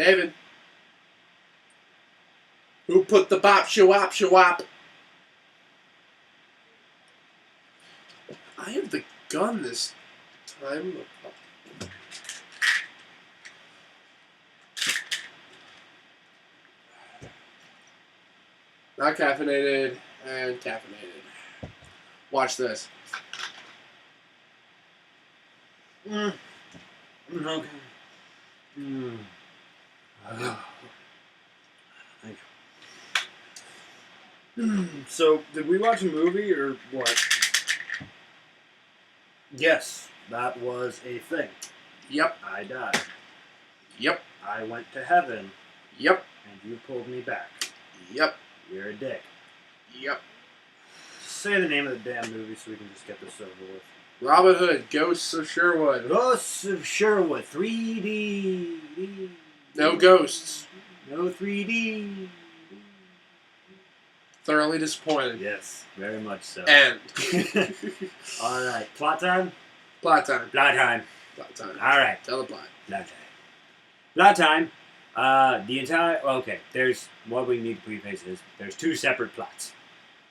David. Who put the bop shawop shawop? I have the gun this time. Not caffeinated and caffeinated. Watch this. Okay. Thank you. So, did we watch a movie or what? Yes, that was a thing. Yep. I died. Yep. I went to heaven. Yep. And you pulled me back. Yep. You're a dick. Yep. Say the name of the damn movie so we can just get this over with. Robin Hood, Ghosts of Sherwood. Ghosts of Sherwood, 3D. No ghosts. No 3D. Thoroughly disappointed. Yes, very much so. End. Alright, plot time? Plot time. Plot time. Plot time. Alright. Tell the plot. Plot time. Plot time. The entire... Okay, there's... What we need to preface is there's two separate plots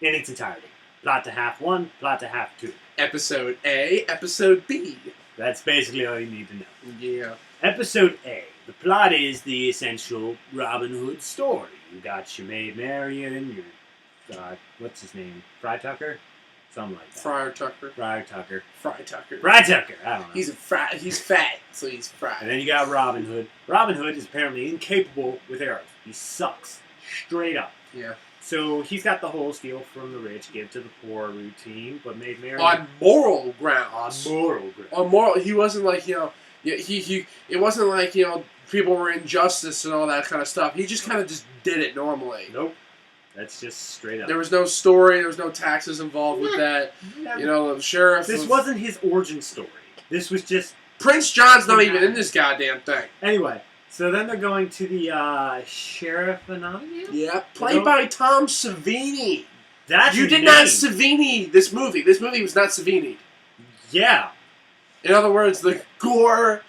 in its entirety. Plot to half one, plot to half two. Episode A, Episode B. That's basically all you need to know. Yeah. Episode A. The plot is the essential Robin Hood story. You got your Maid Marian, your... what's his name? Fry Tucker? Something like that. Friar Tucker. Friar Tucker. Fry Tucker. Fry Tucker. I don't know. He's fat, so he's fried. And then you got Robin Hood. Robin Hood is apparently incapable with arrows. He sucks. Straight up. Yeah. So he's got the whole steal from the rich, give to the poor routine, but Maid Marian... On moral grounds. On moral grounds. On moral... He wasn't like, you know... He it wasn't like, you know, people were injustice and all that kind of stuff. He just kind of just did it normally. Nope. That's just straight up. There was no story. There was no taxes involved with that. You know, the sheriff... This wasn't his origin story. This was just... Prince John's not even in this goddamn thing. Anyway, so then they're going to the Sheriff of Nottingham? Yeah, played by Tom Savini. That's You did not Savini this movie. This movie was not Savini. Yeah. In other words, the gore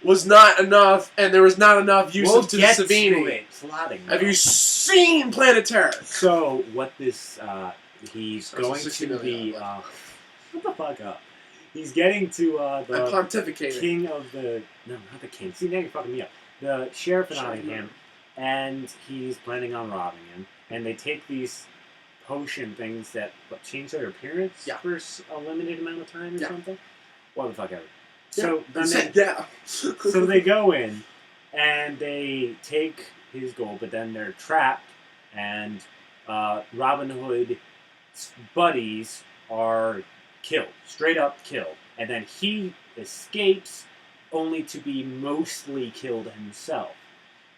was not enough, and there was not enough use of Savini. Have you seen Planet Terror? So what this? He's That's going a $60 to million the. What the fuck up? He's getting to the I'm pontificating. king of the. No, not the king. See, now you're fucking me up. The sheriff of Nottingham, and he's planning on robbing him. And they take these potion things that change their appearance for a limited amount of time or something. What the fuck ever. So then so they go in and they take his gold, but then they're trapped, and Robin Hood's buddies are killed, straight up killed, and then he escapes only to be mostly killed himself.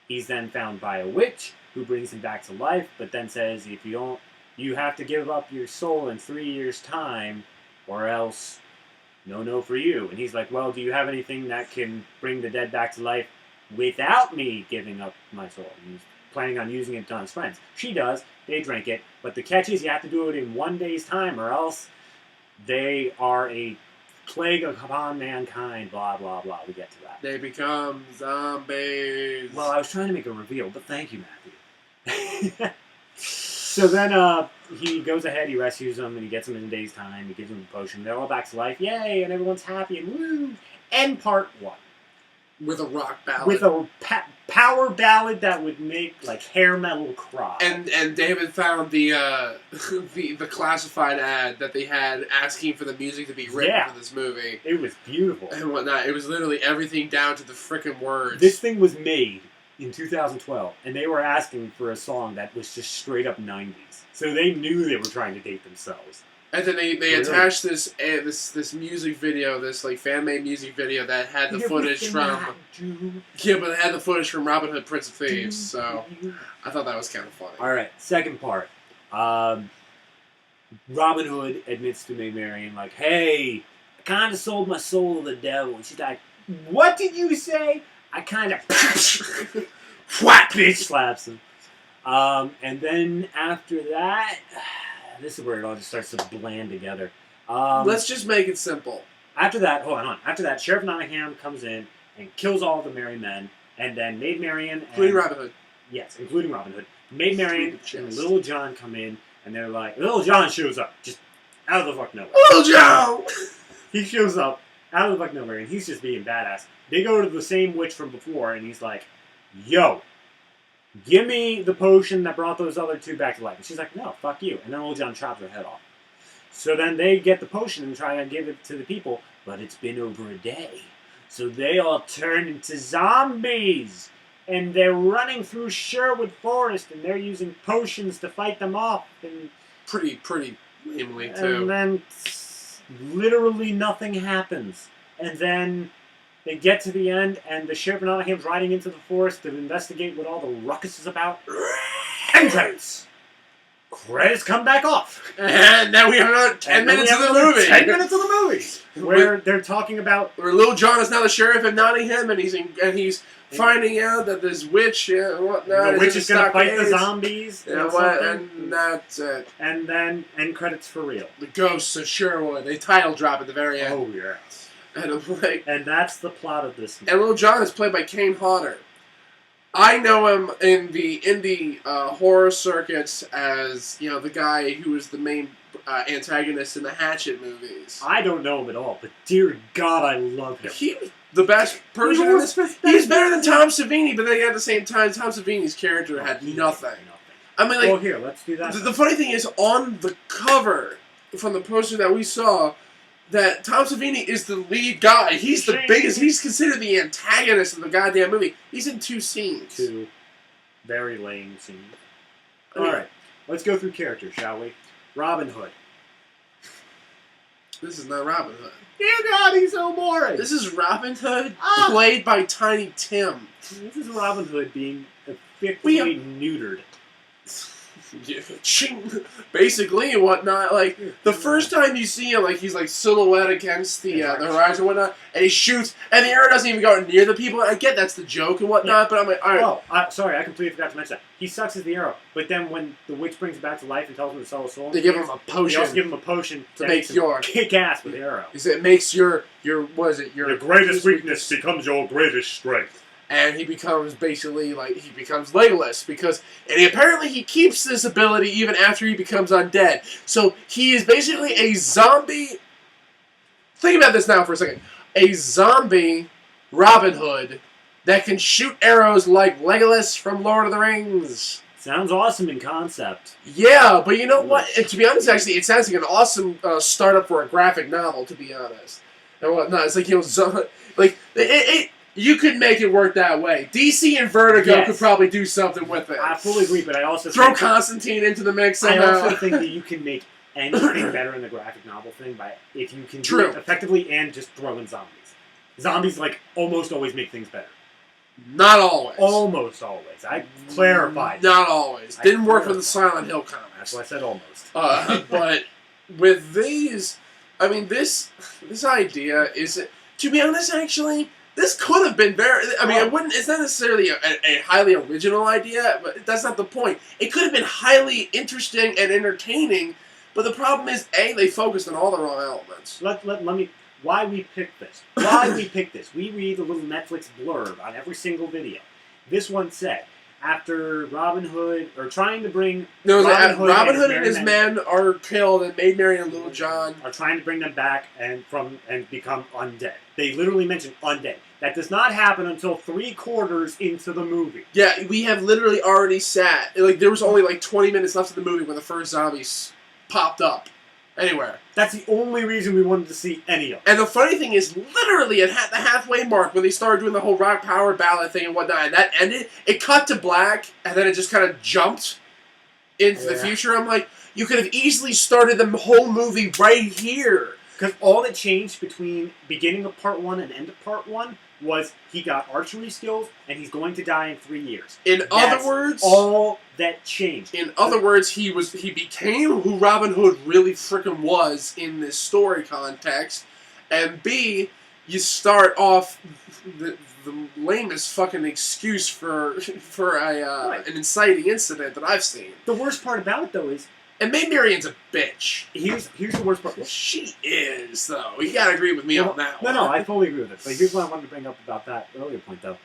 He's then found by a witch who brings him back to life, but then says, if you don't, you have to give up your soul in 3 years' time, or else no for you. And he's like, well, do you have anything that can bring the dead back to life without me giving up my soul? And he's planning on using it on his friends. She does. They drink it. But the catch is you have to do it in 1 day's time, or else they are a plague upon mankind, blah, blah, blah. We get to that. They become zombies. Well, I was trying to make a reveal, but thank you, Matthew. So then he goes ahead, he rescues them, and he gets them in a day's time. He gives them the potion. They're all back to life. Yay! And everyone's happy and woo! End part one. With a rock ballad. With a power ballad that would make, like, hair metal cry. And David found the classified ad that they had asking for the music to be written for this movie. It was beautiful. And whatnot. It was literally everything down to the frickin' words. This thing was made in 2012, and they were asking for a song that was just straight up 90s. So they knew they were trying to date themselves. And then they attached this music video, this like fan made music video that had the footage from but it had the footage from Robin Hood, Prince of Thieves. So I thought that was kind of funny. All right, second part. Robin Hood admits to Maid Marian, like, "Hey, I kind of sold my soul to the devil," and she's like, "What did you say?" I kind of whack, bitch, slaps him. And then after that, this is where it all just starts to blend together. Let's just make it simple. After that, hold on. After that, Sheriff Nottingham comes in and kills all the merry men And then Maid Marian... Including Robin Hood. Yes, including Robin Hood. Maid Marian and Little John come in, and they're like... Little John shows up, just out of the fuck nowhere. Little John! He shows up out of the fuck nowhere, and he's just being badass. They go to the same witch from before, and he's like, yo, give me the potion that brought those other two back to life. And she's like, no, fuck you. And then Little John chops her head off. So then they get the potion and try to give it to the people, but it's been over a day. So they all turn into zombies. And they're running through Sherwood Forest, and they're using potions to fight them off. And pretty lamely, too. And then literally nothing happens. And then they get to the end, and the Sheriff of Nottingham's riding into the forest to investigate what all the ruckus is about. End credits! Credits come back off. And then we have another 10 minutes of the movie. 10 minutes of the movie. Where they're talking about... Where Little John is now the Sheriff of Nottingham, and he's finding out that this witch and whatnot... The witch is going to fight the zombies. And that's it. And then end credits for real. The Ghosts of Sherwood. They title drop at the very end. Oh, yeah. And that's the plot of this movie. And Little John is played by Kane Hodder. I know him in the indie horror circuits as, the guy who was the main antagonist in the Hatchet movies. I don't know him at all, but dear God, I love him. He's the best person in this. He's better than Tom Savini, but then at the same time, Tom Savini's character had nothing. I mean, well, here, let's do that. The funny thing is, on the cover from the poster that we saw, that Tom Savini is the lead guy. He's the biggest. He's considered the antagonist of the goddamn movie. He's in 2 scenes. 2 very lame scenes. Alright, let's go through characters, shall we? Robin Hood. This is not Robin Hood. Dear God, he's so boring. This is Robin Hood, played by Tiny Tim. This is Robin Hood being effectively neutered. Basically and whatnot. Like, the first time you see him, he's silhouette against the horizon and whatnot, and he shoots, and the arrow doesn't even go near the people. I get that's the joke and whatnot, but I'm like, alright. Sorry, I completely forgot to mention that. He sucks at the arrow, but then when the witch brings him back to life and tells him to sell his soul, they give him a potion. They also give him a potion to make your kick ass with the arrow. It makes your greatest weakness becomes your greatest strength. And he becomes basically he becomes legless and apparently he keeps this ability even after he becomes undead. So he is basically a zombie. Think about this now for a second. A zombie Robin Hood that can shoot arrows like Legolas from Lord of the Rings. Sounds awesome in concept. Yeah, but you know what? To be honest, actually, it sounds like an awesome startup for a graphic novel. To be honest, and whatnot. It's you could make it work that way. DC and Vertigo could probably do something with it. I fully agree, but I also throw Constantine into the mix somehow. I also think that you can make anything better in the graphic novel thing if you can do it effectively and just throw in zombies. Zombies almost always make things better. Not always. Almost always. I clarified. Not always. Didn't work for the Silent Hill comics. That's why I said almost. But with these, I mean, this idea is, to be honest, actually. This could have been it's not necessarily a highly original idea, but that's not the point. It could have been highly interesting and entertaining, but the problem is, they focused on all the wrong elements. Let me... Why we picked this. Why we picked this. We read the little Netflix blurb on every single video. This one said, after Robin Hood, or trying to bring... Robin Hood and his men are killed, and Maid Marian and Little John are trying to bring them back and become undead. They literally mention undead. That does not happen until 3/4 into the movie. Yeah, we have literally already sat. There was only 20 minutes left of the movie when the first zombies popped up. Anywhere. That's the only reason we wanted to see any of it. And the funny thing is, literally at the halfway mark, when they started doing the whole rock power ballad thing and whatnot, and that ended, it cut to black, and then it just kind of jumped into the future. I'm like, you could have easily started the whole movie right here. Because all that changed between beginning of part 1 and end of part 1 was he got archery skills, and he's going to die in 3 years. In other words, all that changed. In other words, he became who Robin Hood really frickin' was in this story context, and B, you start off the lamest fucking excuse for an inciting incident that I've seen. The worst part about it, though, is. And Maid Marian's a bitch. Here's the worst part. She is, though. You gotta agree with me on that one. No, I fully agree with it. But here's what I wanted to bring up about that earlier point, though.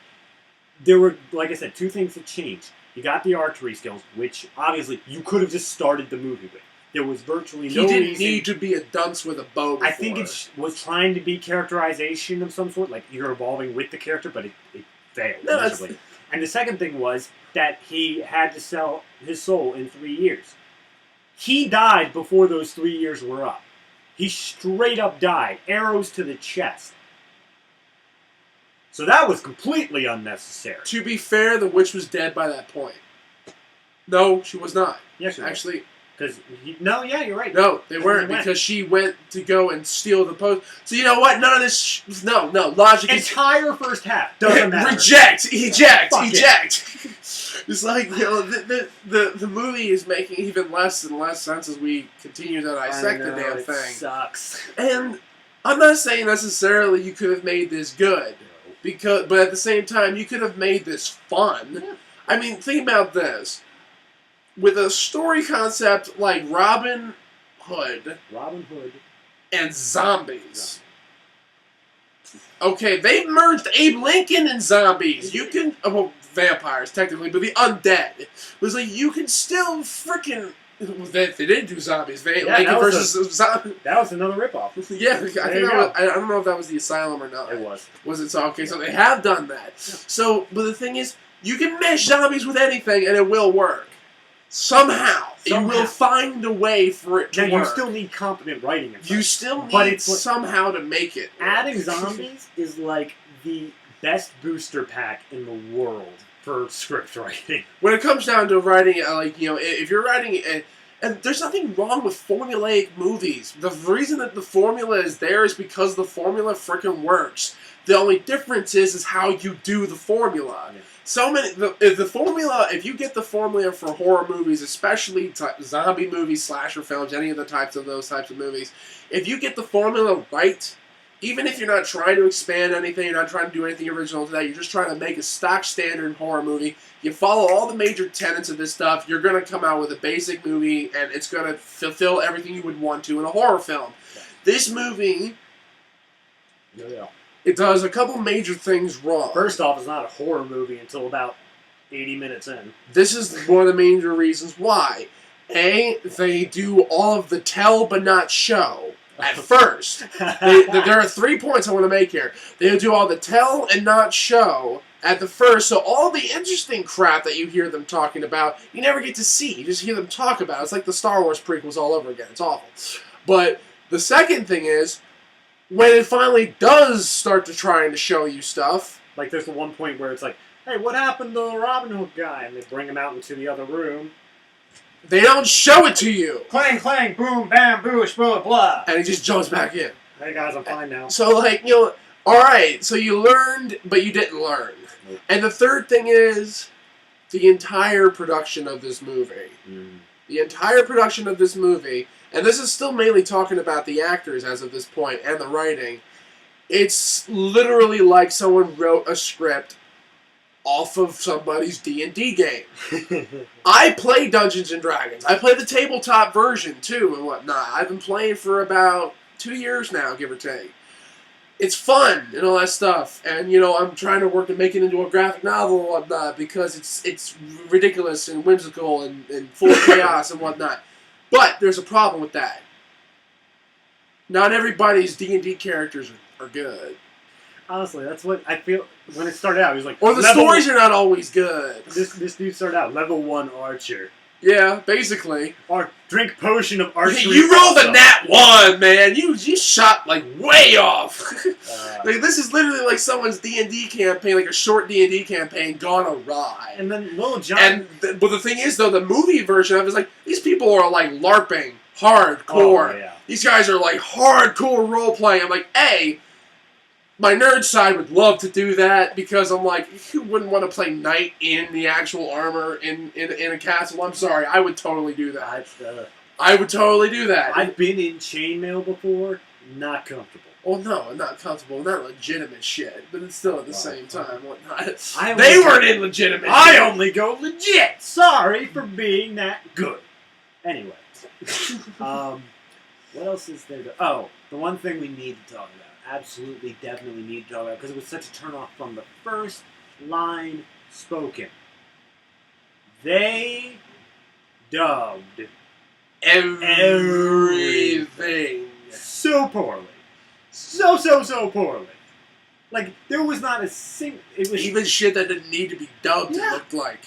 there were, like I said, two things that changed. You got the archery skills, which obviously you could have just started the movie with. There was virtually no reason. He didn't need to be a dunce with a bow before. I think it was trying to be characterization of some sort, like you're evolving with the character, but it failed miserably. And the second thing was that he had to sell his soul in 3 years. He died before those 3 years were up. He straight up died. Arrows to the chest. So that was completely unnecessary. To be fair, the witch was dead by that point. No, she was not. Yes, she actually. Yeah, you're right. No, they weren't, because she went to go and steal the post. So you know what? None of this. No, logic. Entire first half doesn't matter. Eject. It's like, you know, the movie is making even less and less sense as we continue to dissect the damn thing. It sucks. And I'm not saying necessarily you could have made this good, but at the same time you could have made this fun. Yeah. I mean, think about this. With a story concept like Robin Hood and zombies. Okay, they merged Abe Lincoln and zombies. You can, well, vampires technically, but the undead. It was like you can still freaking. They did do zombies. Lincoln versus zombies. That was another ripoff. Yeah, I don't know if that was the Asylum or not. It was. Was it so? Okay, so they have done that. Yeah. So, but the thing is, you can mesh zombies with anything, and it will work. Somehow. You will find a way for it to work. You still need competent writing. You still need somehow to make it work. Adding zombies is like the best booster pack in the world for script writing. When it comes down to writing, like, you know, if you're writing, and there's nothing wrong with formulaic movies. The reason that the formula is there is because the formula frickin' works. The only difference is how you do the formula. Yeah. So many, the formula, if you get the formula for horror movies, especially zombie movies, slasher films, any of the types of those types of movies, if you get the formula right, even if you're not trying to expand anything, you're not trying to do anything original to that, you're just trying to make a stock standard horror movie, you follow all the major tenets of this stuff, you're going to come out with a basic movie, and it's going to fulfill everything you would want to in a horror film. Yeah. This movie... Yeah. It does a couple major things wrong. First off, it's not a horror movie until about 80 minutes in. This is one of the major reasons why. A, they do all of the tell but not show at first. There are 3 points I want to make here. They do all the tell and not show at the first, so all the interesting crap that you hear them talking about, you never get to see. You just hear them talk about it. It's like the Star Wars prequels all over again. It's awful. But the second thing is, when it finally does start to trying to show you stuff... Like, there's the one point where it's like, hey, what happened to the Robin Hood guy? And they bring him out into the other room. They don't show it to you! Clang, clang, boom, bam, boosh, blah, blah. And he just jumps back in. Hey, guys, I'm fine now. So, like, you know, alright, so you learned, but you didn't learn. Nope. And the third thing is, the entire production of this movie. The entire production of this movie... And this is still mainly talking about the actors as of this point, and the writing. It's literally like someone wrote a script off of somebody's D&D game. I play Dungeons & Dragons. I play the tabletop version, too, and whatnot. I've been playing for about 2 years now, give or take. It's fun and all that stuff. And, you know, I'm trying to work to make it into a graphic novel and whatnot, because it's ridiculous and whimsical and full of chaos and whatnot. But there's a problem with that. Not everybody's D&D characters are good. Honestly, that's what I feel when it started out. He was like, or the stories are not always good. This dude started out level 1 archer. Yeah, basically. Or drink potion of archery. You rolled a nat 1, man. You shot like way off. Like, this is literally like someone's D&D campaign, like a short D&D campaign gone awry. And then Little John. But the thing is, though, the movie version of it is like these people are like LARPing hardcore. Oh, yeah. These guys are like hardcore role playing. I'm like, hey. My nerd side would love to do that, because I'm like, who wouldn't want to play knight in the actual armor in a castle? I'm sorry, I would totally do that. I would totally do that. I've been in chainmail before, not comfortable. Well, no, not comfortable, not legitimate shit, but it's still at the same time, whatnot. They weren't in legitimate I shit. only go legit! Sorry for being that good. Anyway. What else is there oh, the one thing we need to talk about. Absolutely, definitely need to talk about, because it was such a turn-off from the first, line spoken. They dubbed everything so poorly. So poorly. Like, there was not a single... Even shit that didn't need to be dubbed, it looked like.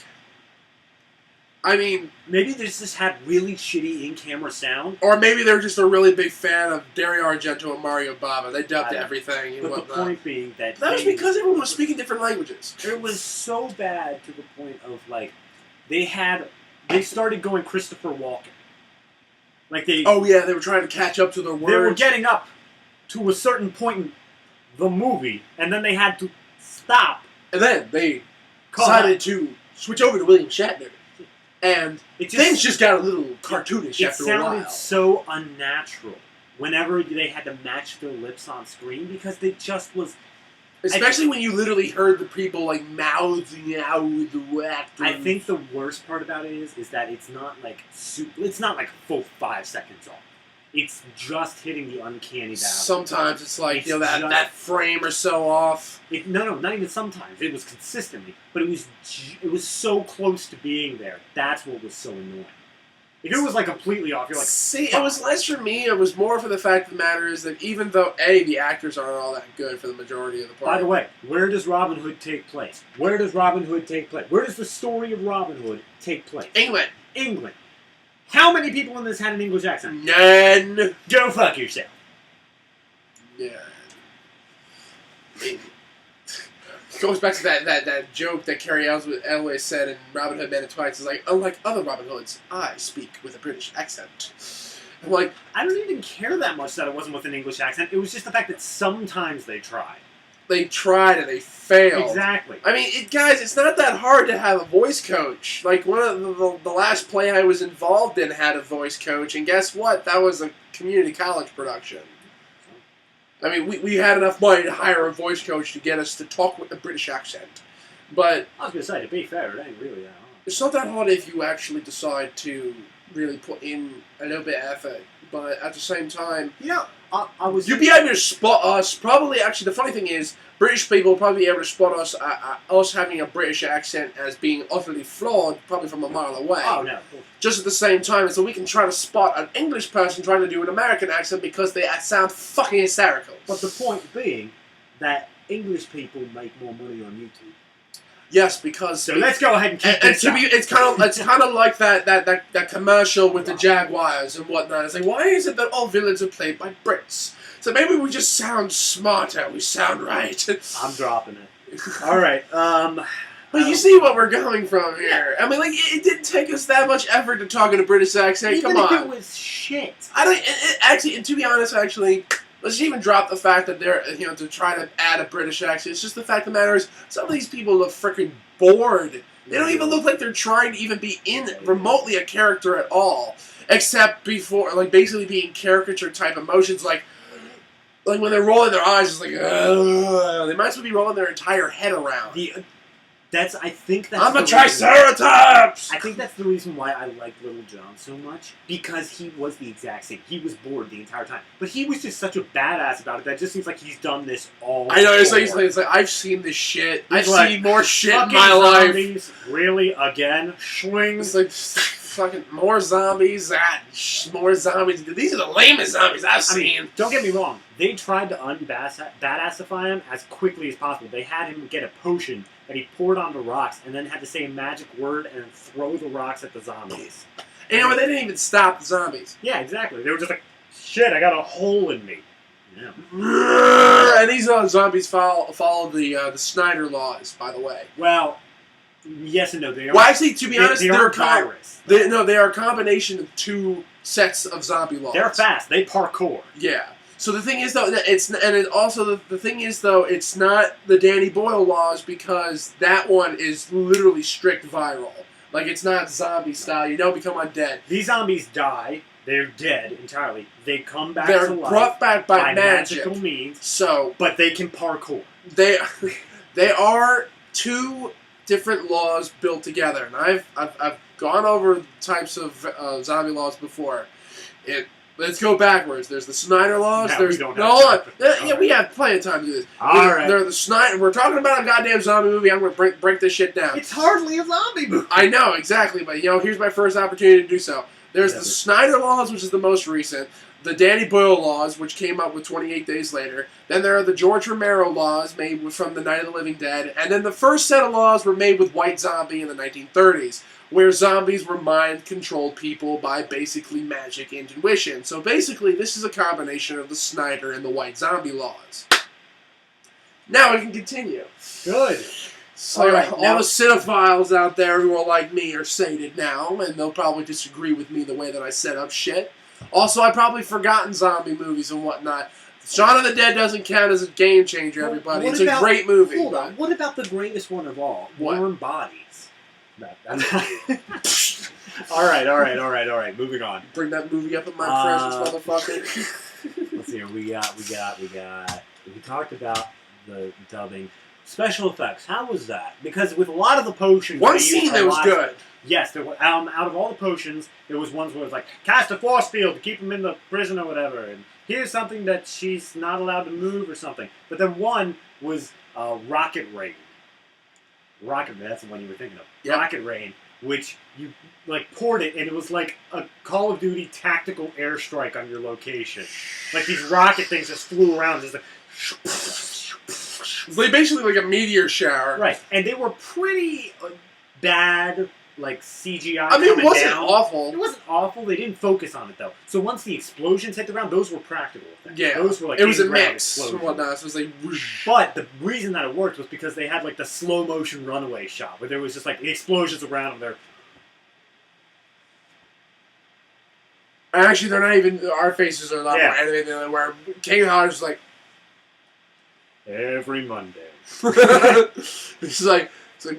I mean... Maybe they just had really shitty in-camera sound. Or maybe they're just a really big fan of Dario Argento and Mario Bava. They dubbed everything and whatnot. But the point being that... That was because everyone was speaking different languages. It was so bad to the point of, like, they started going Christopher Walken. Like, they... Oh, yeah, they were trying to catch up to their words. They were getting up to a certain point in the movie, and then they had to stop. And then they decided to switch over to William Shatner. And things just got a little cartoonish after a while. It sounded so unnatural whenever they had to match their lips on screen, because they just was... Especially when you literally heard the people, like, mouthing out with the actors. I think the worst part about it is that it's not, like, full 5 seconds off. It's just hitting the uncanny valley. Sometimes it's like, that frame or so off. No, not even sometimes. It was consistently. But it was so close to being there. That's what was so annoying. If it was, like, completely off, you're like... See, it was less for me. It was more for the fact of the matter is that even though, the actors aren't all that good for the majority of the part. By the way, where does Robin Hood take place? Where does Robin Hood take place? Where does the story of Robin Hood take place? England. How many people in this had an English accent? None. Go fuck yourself. Yeah. I mean, it goes back to that joke that Carrie Elway said in Robin Hood Men in Tights. It's like, unlike other Robin Hoods, I speak with a British accent. I'm like, I don't even care that much that it wasn't with an English accent. It was just the fact that sometimes they tried. They tried and they failed. Exactly. I mean, guys, it's not that hard to have a voice coach. Like, one of the last play I was involved in had a voice coach, and guess what? That was a community college production. I mean, we had enough money to hire a voice coach to get us to talk with a British accent. But... I was going to say, to be fair, it ain't really that hard. It's not that hard if you actually decide to really put in a little bit of effort. But at the same time... Yeah. You'd be able to spot us. Probably, actually, the funny thing is, British people will probably be able to spot us, us having a British accent as being utterly flawed, probably from a mile away. Oh, no. Just at the same time, so we can try to spot an English person trying to do an American accent because they sound fucking hysterical. But the point being that English people make more money on YouTube. Yes, because... So let's go ahead and keep this up. It's kind of like that commercial with the Jaguars and whatnot. It's like, why is it that all villains are played by Brits? So maybe we just sound smarter. We sound right. I'm dropping it. All right. But you see what we're going from here. I mean, like, it didn't take us that much effort to talk in a British accent. Come on. Even if it was shit. Actually, and to be honest, let's even drop the fact that they're, to try to add a British accent. It's just the fact of the matter is, some of these people look freaking bored. They don't even look like they're trying to even be remotely a character at all. Except before, like, basically being caricature type emotions, like when they're rolling their eyes, it's like, they might as well be rolling their entire head around. I think that's I'm a Triceratops! I think that's the reason why I like Little John so much. Because he was the exact same. He was bored the entire time. But he was just such a badass about it that it just seems like he's done this all I know, it's like I've seen this shit. I've seen more shit in my zombies, life. Really? Again? Swing? It's like... Fucking more zombies, more zombies. These are the lamest zombies I've seen. I mean, don't get me wrong. They tried to badassify him as quickly as possible. They had him get a potion that he poured onto rocks and then had to say a magic word and throw the rocks at the zombies. And you know what? They didn't even stop the zombies. Yeah, exactly. They were just like, shit, I got a hole in me. Yeah. And these zombies follow the Snyder laws, by the way. Well... Yes and no. They are. Well, actually, to be honest, they're a virus. They are a combination of two sets of zombie laws. They're fast. They parkour. Yeah. So the thing is, though, the thing is, though, it's not the Danny Boyle laws because that one is literally strict viral. Like, it's not zombie style. You don't become undead. These zombies die. They're dead entirely. They come back to life. They're brought back by magical means. So, but they can parkour. They are two different laws built together, and I've gone over types of zombie laws before. Let's go backwards. There's the Snyder Laws. No, there's we don't hold on. right. We have plenty of time to do this. Alright. There are the Snyder. We're talking about a goddamn zombie movie. I'm gonna break this shit down. It's hardly a zombie movie. I know exactly, but here's my first opportunity to do so. There's the Snyder Laws, which is the most recent. The Danny Boyle Laws, which came up with 28 Days Later. Then there are the George Romero Laws, made from the Night of the Living Dead. And then the first set of laws were made with White Zombie in the 1930s, where zombies were mind-controlled people by basically magic and intuition. So basically, this is a combination of the Snyder and the White Zombie Laws. Now we can continue. Good. So all the cinephiles out there who are like me are sated now, and they'll probably disagree with me the way that I set up shit. Also, I've probably forgotten zombie movies and whatnot. Shaun of the Dead doesn't count as a game changer, everybody. It's a great movie. Hold on. What about the greatest one of all? What? Warm Bodies. All right. Moving on. Bring that movie up in my presence, motherfucker. Let's see here. We talked about the dubbing. Special effects. How was that? Because with a lot of the potions, one scene that was good. Yes, there were, out of all the potions, there was ones where it was like, cast a force field to keep him in the prison or whatever, and here's something that she's not allowed to move or something. But then one was Rocket Rain. That's the one you were thinking of. Yep. Rocket Rain, which you poured it, and it was like a Call of Duty tactical airstrike on your location. Like these rocket things just flew around, just like... It's basically like a meteor shower. Right, and they were pretty bad, CGI. I mean, it wasn't awful. It wasn't awful. They didn't focus on it though. So once the explosions hit the ground, those were practical effects. Yeah, those were it was a mix and whatnot. So it was like. Whoosh. But the reason that it worked was because they had the slow motion runaway shot where there was just the explosions around them. Actually, they're not even. Our faces are a lot more animated than they were. King Hodder's like. Every Monday. It's like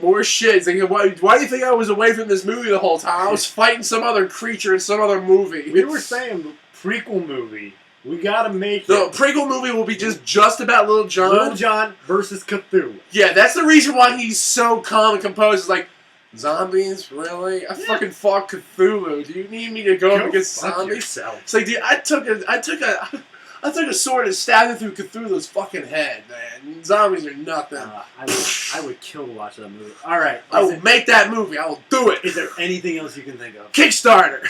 more shit. It's like, why do you think I was away from this movie the whole time? I was fighting some other creature in some other movie. We were saying the prequel movie. We gotta make the prequel movie will be just about Little John. Little John versus Cthulhu. Yeah, that's the reason why he's so calm and composed. It's like, zombies? Really? I fucking fought Cthulhu. Do you need me to go up against zombies? Yourself. It's like, dude, I took a sword and stabbed it through Cthulhu's fucking head, man. Zombies are nothing. I would kill to watch that movie. All right. I will make that movie. I will do it. Is there anything else you can think of? Kickstarter.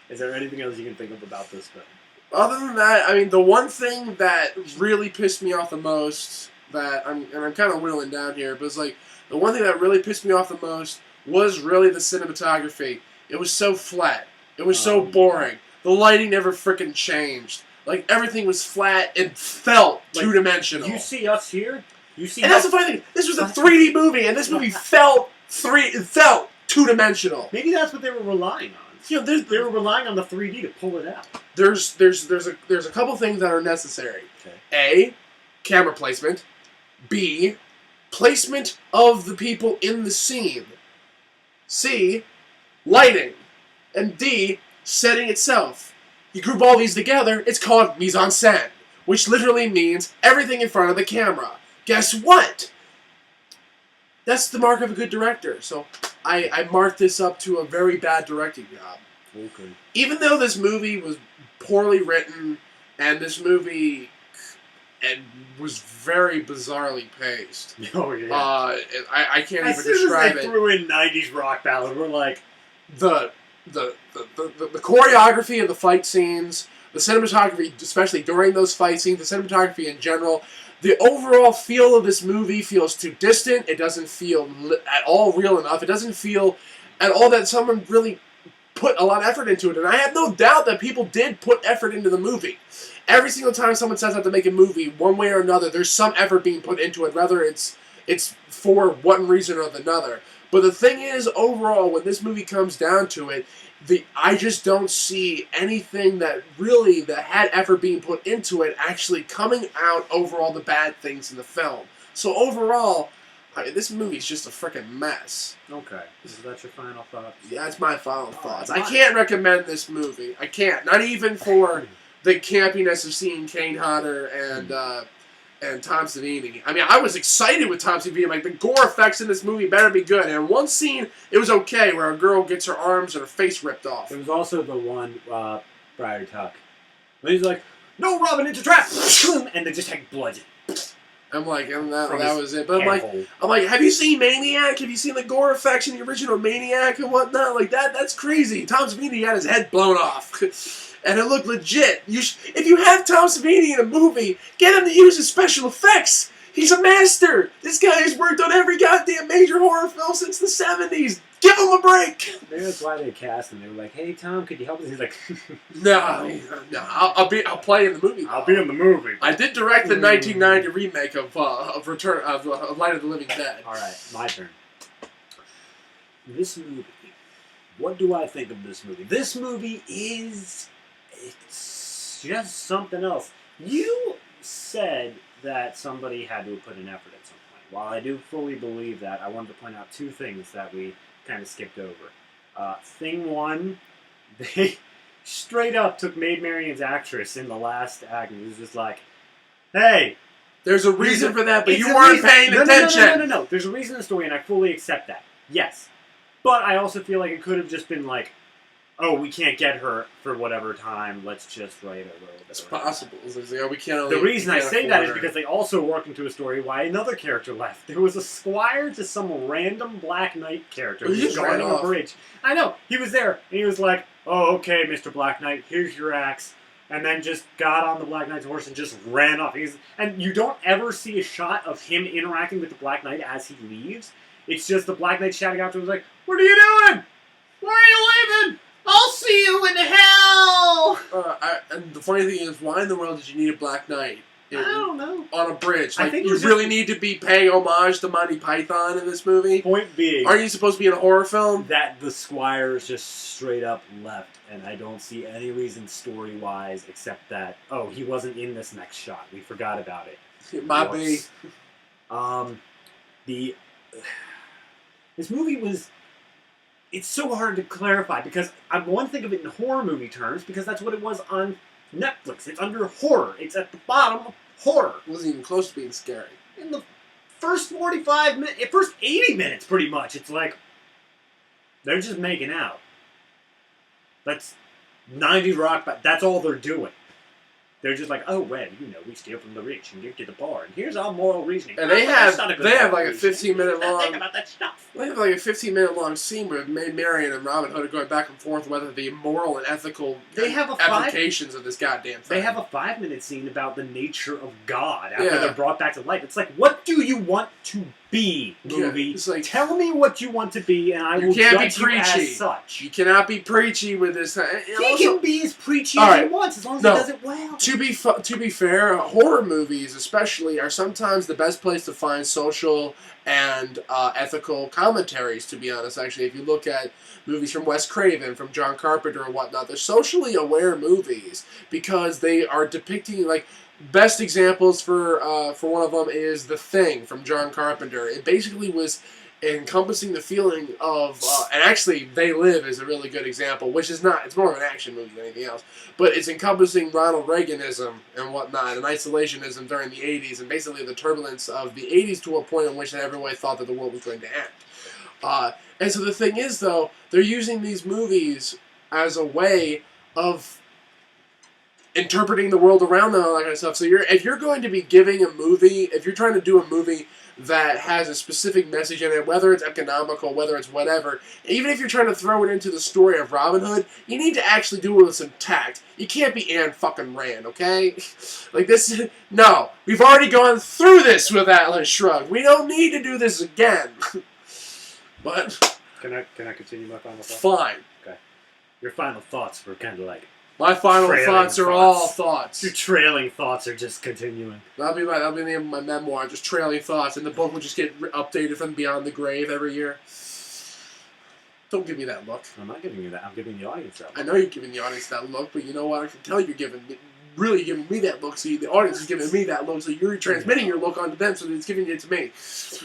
Is there anything else you can think of about this film? Other than that, I mean, the one thing that really pissed me off the most, I'm kind of whittling down here, but it's the one thing that really pissed me off the most was really the cinematography. It was so flat. It was so boring. The lighting never freaking changed. Everything was flat and felt two-dimensional. You see us here? And that's the funny thing. This was a 3D movie, and this movie felt two-dimensional. Maybe that's what they were relying on. They were relying on the 3D to pull it out. There's a couple things that are necessary. Okay. A, camera placement. B, placement of the people in the scene. C, lighting. And D, setting itself. You group all these together, it's called mise en scène, which literally means everything in front of the camera. Guess what? That's the mark of a good director. So I marked this up to a very bad directing job. Okay. Even though this movie was poorly written, and this movie was very bizarrely paced. Oh yeah. I can't as even describe as they it. threw in 90s rock ballad, we're like the choreography of the fight scenes, the cinematography, especially during those fight scenes, the cinematography in general, the overall feel of this movie feels too distant. It doesn't feel at all real enough. It doesn't feel at all that someone really put a lot of effort into it. And I have no doubt that people did put effort into the movie. Every single time someone sets out to make a movie, one way or another, there's some effort being put into it, whether it's for one reason or another. But the thing is, overall, when this movie comes down to it, I just don't see anything that had effort being put into it actually coming out over all the bad things in the film. So overall, this movie's just a freaking mess. Okay. Is that your final thoughts? Yeah, that's my final thoughts. I can't recommend this movie. I can't. Not even for the campiness of seeing Kane Hodder and Tom Savini. I mean, I was excited with Tom Savini. The gore effects in this movie better be good. And in one scene, it was okay, where a girl gets her arms and her face ripped off. There was also the one Briar Tuck. And he's like, no, Robin, it's a trap! And they just take bloods. I'm like, and that was it. But I'm like, have you seen Maniac? Have you seen the gore effects in the original Maniac and whatnot? Like that's crazy. Tom Savini got his head blown off. And it looked legit. If you have Tom Savini in a movie, get him to use his special effects. He's a master. This guy has worked on every goddamn major horror film since the 70s. Give him a break. Maybe that's why they cast him. They were like, hey, Tom, could you help us? He's like, no, I'll play in the movie. I'll be in the movie. I did direct the 1990 remake of Light of the Living Dead. All right, my turn. This movie. What do I think of this movie? This movie it's just something else. You said that somebody had to have put an effort at some point. While I do fully believe that, I wanted to point out two things that we kind of skipped over. Thing one, they straight up took Maid Marian's actress in the last act and was just like, hey, there's a reason for that, but you weren't paying attention. No. There's a reason in the story, and I fully accept that. Yes. But I also feel like it could have just been like, oh, we can't get her for whatever time. Let's just write a little bit. It's possible. It's like, we can't. The reason I say that is because they also work into a story why another character left. There was a squire to some random Black Knight character who was guarding a bridge. I know. He was there, and he was like, oh, okay, Mr. Black Knight, here's your axe. And then just got on the Black Knight's horse and just ran off. And you don't ever see a shot of him interacting with the Black Knight as he leaves. It's just the Black Knight shouting out to him, like, what are you doing? Where are you leaving? I'll see you in hell! And the funny thing is, why in the world did you need a Black Knight? I don't know. On a bridge. Like, you really need to be paying homage to Monty Python in this movie? Point being... Aren't you supposed to be in a horror film? That the squires just straight up left, and I don't see any reason story-wise except that, oh, he wasn't in this next shot. We forgot about it. It might be. This movie was... It's so hard to clarify, because I want to think of it in horror movie terms, because that's what it was on Netflix. It's under horror. It's at the bottom of horror. It wasn't even close to being scary. In the first 45 minutes, first 80 minutes, pretty much, it's like, they're just making out. That's 90s rock, but that's all they're doing. They're just like, oh, well, we steal from the rich and give to the poor, and here's our moral reasoning. And they have like a 15-minute long. Think about that stuff. They have like a 15-minute long scene where Maid Marian and Robin Hood are going back and forth whether the moral and ethical applications of this goddamn thing. They have a 5-minute scene about the nature of God after they're brought back to life. It's like, what do you want to be, movie? It's like, tell me what you want to be, and I will judge you as such. You cannot be preachy with this. He can be as preachy as he wants, as long as he does it well. To be fair, horror movies especially are sometimes the best place to find social and ethical commentaries, to be honest. Actually, if you look at movies from Wes Craven, from John Carpenter and whatnot, they're socially aware movies because they are depicting, like, best examples for one of them is The Thing from John Carpenter. It basically was encompassing the feeling of, and actually They Live is a really good example, which is not, it's more of an action movie than anything else, but it's encompassing Ronald Reaganism and whatnot, and isolationism during the 80s, and basically the turbulence of the 80s to a point in which everybody thought that the world was going to end. And so the thing is, though, they're using these movies as a way of interpreting the world around them and all that kind of stuff. So if you're going to be giving a movie, if you're trying to do a movie that has a specific message in it, whether it's economical, whether it's whatever, even if you're trying to throw it into the story of Robin Hood, you need to actually do it with some tact. You can't be Anne fucking Rand, okay? Like this, no. We've already gone through this with Atlas Shrugged. We don't need to do this again. But Can I continue my final thoughts? Fine. Okay. Your final thoughts were kind of like... My final thoughts are all thoughts. Your trailing thoughts are just continuing. That'll be the name of my memoir, just trailing thoughts, and the book will just get updated from Beyond the Grave every year. Don't give me that look. I'm not giving you that. I'm giving the audience that look. I know you're giving the audience that look, but you know what? I can tell you're really giving me that look. See, the audience is giving me that look, so you're transmitting your look onto them, so it's giving it to me.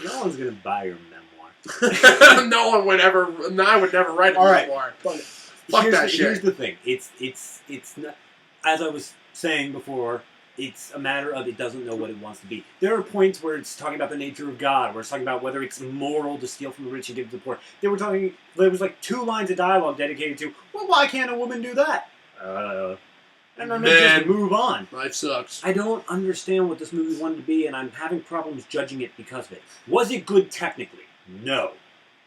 No one's gonna buy your memoir. No one would ever. I would never write a memoir. Fuck that shit. Here's the thing. It's not, as I was saying before, it's a matter of it doesn't know what it wants to be. There are points where it's talking about the nature of God, where it's talking about whether it's moral to steal from the rich and give to the poor. There was like 2 lines of dialogue dedicated to, well, why can't a woman do that? And then they just move on. Life sucks. I don't understand what this movie wanted to be, and I'm having problems judging it because of it. Was it good technically? No.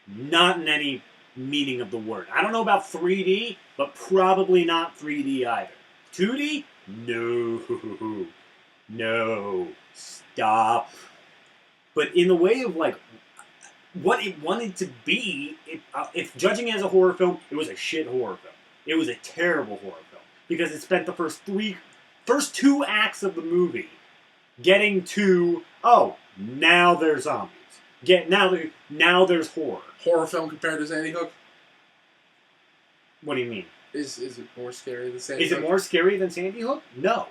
Not in any meaning of the word. I don't know about 3D, but probably not 3D either. 2D? No. No. Stop. But in the way of, like, what it wanted to be, if judging it as a horror film, it was a shit horror film. It was a terrible horror film. Because it spent the first 2 acts of the movie getting to, oh, now there's zombies. Now there's horror. Horror film compared to Sandy Hook? What do you mean? Is it more scary than Sandy Hook? Is it more scary than Sandy Hook? No.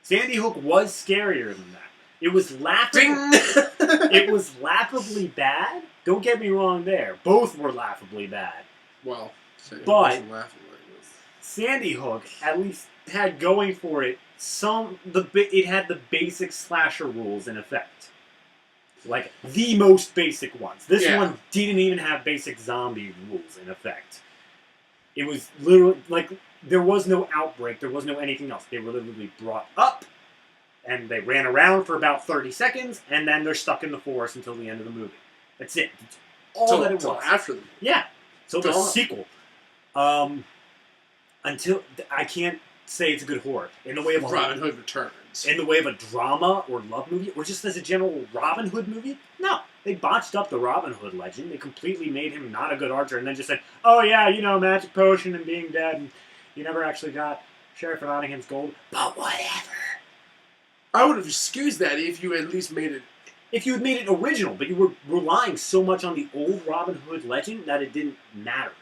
Sandy Hook was scarier than that. It was It was laughably bad. Don't get me wrong there. Both were laughably bad. Well, Sandy but Hook wasn't laughably. Sandy Hook at least had going for it it had the basic slasher rules in effect. Like, the most basic ones. This one didn't even have basic zombie rules in effect. It was literally, like, there was no outbreak, there was no anything else. They were literally brought up, and they ran around for about 30 seconds, and then they're stuck in the forest until the end of the movie. That's it. That's all that it was. After the movie. Yeah. So the sequel. Until I can't say it's a good horror in the way of Robin Hood Returns, in the way of a drama or love movie, or just as a general Robin Hood movie. No, they botched up the Robin Hood legend. They completely made him not a good archer, and then just said, "Oh yeah, you know, magic potion and being dead, and you never actually got Sheriff of Nottingham's gold." But whatever. I would have excused that if you at least made it. If you had made it original, but you were relying so much on the old Robin Hood legend that it didn't matter.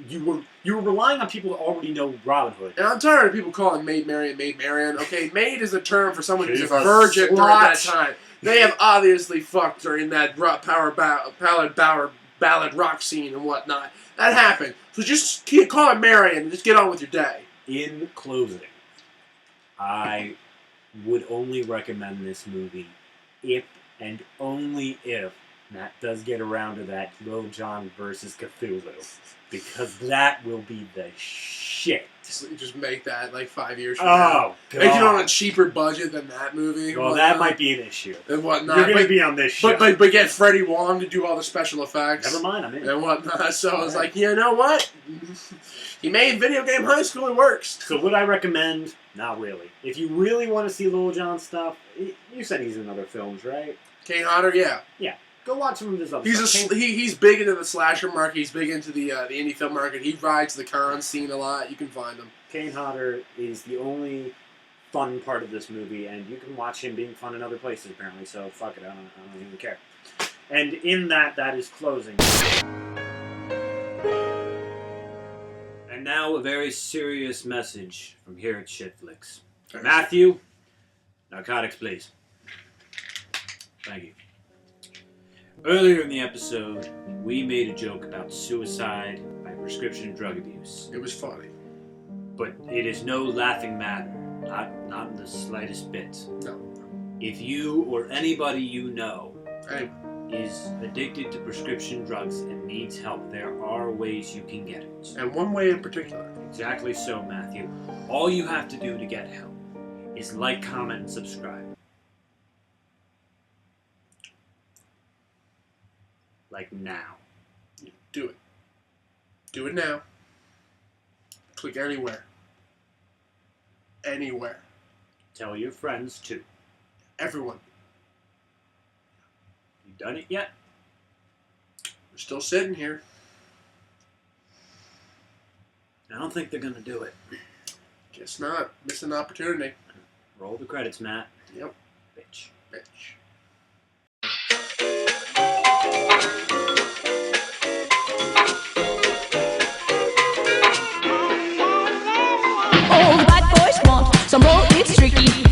You were relying on people that already know Robin Hood. And I'm tired of people calling Maid Marian Maid Marian. Okay, maid is a term for someone who's a virgin during that time. They have obviously fucked during that ballad rock scene and whatnot. That happened. So just keep calling Marian and just get on with your day. In closing, I would only recommend this movie if and only if Matt does get around to that Lil Jon versus Cthulhu. Because that will be the shit. Just make that like 5 years from now. God. Make it on a cheaper budget than that movie. Well, that might be an issue. And whatnot. You're going to be on this show. But get Freddie Wong to do all the special effects. Never mind, I'm in. And whatnot. So I was like, you know what? He made Video Game High School, it works. So would I recommend? Not really. If you really want to see Lil Jon stuff, you said he's in other films, right? Kane Hodder, yeah. Yeah. Go watch some of his other stuff. He's big into the slasher market. He's big into the indie film market. He rides the con scene a lot. You can find him. Kane Hodder is the only fun part of this movie, and you can watch him being fun in other places, apparently, so fuck it, I don't even care. And in that is closing. And now a very serious message from here at ShitFlix. Matthew, narcotics, please. Thank you. Earlier in the episode, we made a joke about suicide by prescription drug abuse. It was funny. But it is no laughing matter. Not in the slightest bit. No. If you or anybody you know Anyway. is addicted to prescription drugs and needs help, there are ways you can get it. And one way in particular. Exactly so, Matthew. All you have to do to get help is like, comment, and subscribe. Like now. Do it. Do it now. Click anywhere. Anywhere. Tell your friends too. Everyone. You done it yet? We're still sitting here. I don't think they're gonna do it. Guess not. Missed an opportunity. Roll the credits, Matt. Yep. Bitch. All the bad boys want some more, it's tricky.